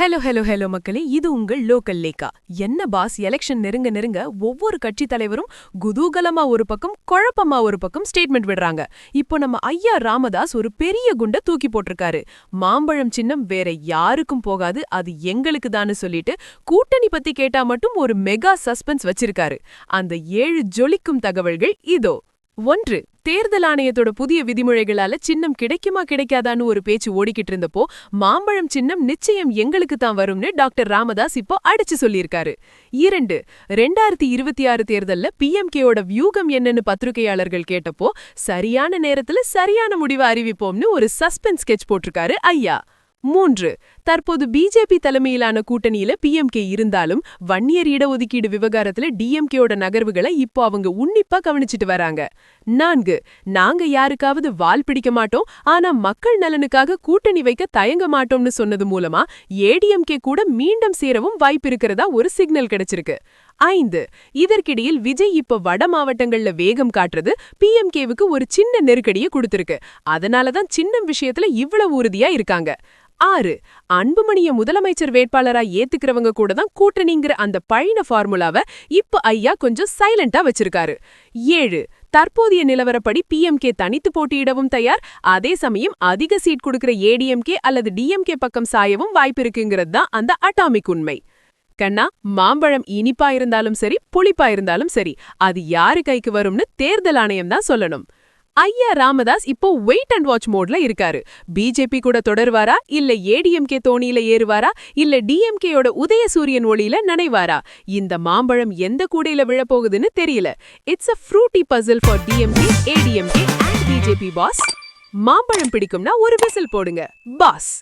Hello hello hello மக்களே, இது உங்கள் லோக்கல் லேக்கா. என்ன பாஸ், எலெக்ஷன் நெருங்க நெருங்க ஒவ்வொரு கட்சி தலைவரும் குதூகலமா ஒரு பக்கம், குழப்பமா ஒரு பக்கம் ஸ்டேட்மெண்ட் விடுறாங்க. இப்போ நம்ம ஐயா ராமதாஸ் ஒரு பெரிய குண்ட தூக்கி போட்டிருக்காரு. மாம்பழம் சின்னம் வேற யாருக்கும் போகாது, அது எங்களுக்கு தான்னு சொல்லிட்டு கூட்டணி பத்தி கேட்டா மட்டும் ஒரு மெகா சஸ்பென்ஸ் வச்சிருக்காரு. அந்த 7 ஜொலிக்கும் தகவல்கள் இதோ. 1. தேர்தல் ஆணையத்தோட புதிய விதிமுறைகளால சின்னம் கிடைக்குமா கிடைக்காதான்னு ஒரு பேச்சு ஓடிக்கிட்டு இருந்தப்போ, மாம்பழம் சின்னம் நிச்சயம் எங்களுக்கு தான் வரும்னு டாக்டர் ராமதாஸ் இப்போ அடிச்சு சொல்லியிருக்காரு. 2. 2026 தேர்தல்ல PMKயோட வியூகம் என்னன்னு பத்திரிகையாளர்கள் கேட்டப்போ, சரியான நேரத்துல சரியான முடிவை அறிவிப்போம்னு ஒரு சஸ்பென்ஸ் ஸ்கெட்ச் போட்டிருக்காரு ஐயா. 3. தற்போது பிஜேபி தலைமையிலான கூட்டணியில PMK இருந்தாலும் வன்னியர் இடஒதுக்கீடு விவகாரத்துல DMKயோட நகர்வுகளை இப்போ அவங்க உன்னிப்பா கவனிச்சிட்டு வராங்க. 4. நாங்க யாருக்காவது வால் பிடிக்க மாட்டோம், ஆனா மக்கள் நலனுக்காக கூட்டணி வைக்க தயங்க மாட்டோம்னு சொன்னது மூலமா ADMK கூட மீண்டும் சேரவும் வாய்ப்பு இருக்கிறதா ஒரு சிக்னல் கிடைச்சிருக்கு. 5. இதற்கிடையில் விஜய் இப்ப வட மாவட்டங்கள்ல வேகம் காட்டுறது PMKவுக்கு ஒரு சின்ன நெருக்கடியை கொடுத்திருக்கு. அதனாலதான் சின்னம் விஷயத்துல இவ்வளவு உறுதியா இருக்காங்க. 6. அன்புமணிய முதலமைச்சர் வேட்பாளரா ஏத்துக்கிறவங்க கூட தான் கூட்டணிங்கிற அந்த பழைய ஃபார்முலாவை இப்ப ஐயா கொஞ்சம் சைலண்டா வச்சிருக்காரு. 7. தற்போதைய நிலவரப்படி PMK தனித்து போட்டியிடவும் தயார், அதே சமயம் அதிக சீட் கொடுக்கிற ADMK அல்லது DMK பக்கம் சாயவும் வாய்ப்பு இருக்குங்கிறது தான் அந்த அட்டாமிக் உண்மை. கண்ணா, மாம்பழம் இனிப்பா இருந்தாலும் சரி, புளிப்பா இருந்தாலும் சரி, அது யாரு கைக்கு வரும்னு தேர்தல் ஆணையம் தான் சொல்லணும். ஐயா ராமதாஸ் இப்போ வெயிட் அண்ட் வாட்ச் மோட்ல இருக்காரு. பிஜேபி கூட தொடர்வாரா, இல்ல ADMK தோணியில ஏறுவாரா, இல்ல DMKயோட உதயசூரியன் ஒளியில நனைவாரா? இந்த மாம்பழம் எந்த கூடையில விழப்போகுதுன்னு தெரியல. It's a fruity puzzle for DMK, ADMK and BJP boss. மாம்பழம் பிடிக்கும்னா ஒரு விசில் போடுங்க பாஸ்.